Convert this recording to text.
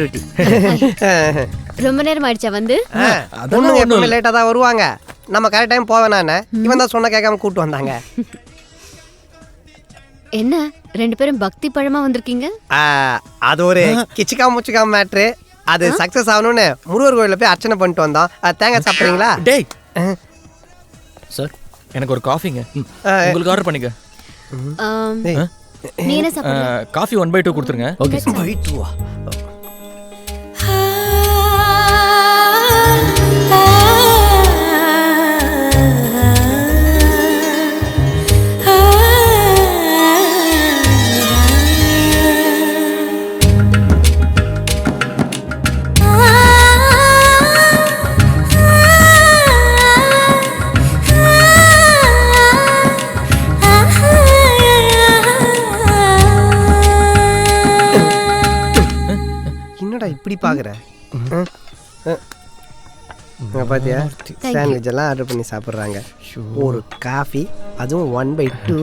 ரொட்டி. ரொம்ப நேரம் ஆயிடுச்சா வந்து? பொண்ணுங்க எப்பவுமே லேட்டாக தான் வருவாங்க. நம்ம கரெக்ட் டைம் போவேனானே இவன் தான் சொன்ன கேட்காம கூட்டு வந்தாங்க. என்ன 2 பேரும் பக்தி பழமா வந்திருக்கீங்க? அது ஒரு கிச்சிக்கா முச்சிக்கா மேட்ரு. அது சக்ஸஸ் ஆகணும்னு முருகர் கோயிலில் போய் அர்ச்சனை பண்ணிட்டு வந்தோம். தேங்காய் சாப்பிட்றீங்களா? டேய் சார், எனக்கு ஒரு காஃபிங்க. உங்களுக்கு ஆர்டர் பண்ணிக்க. நீ என்ன சாப்பிடுற? காஃபி 1/2 கொடுத்துருங்க. Okay sir. 1/2. என்னடா இப்படி பாக்குற? பாத்தியா, சாண்ட்விச் எல்லாம் ஆர்டர் பண்ணி சாப்பிட்றாங்க. ஒரு காஃபி, அதுவும் 1/2.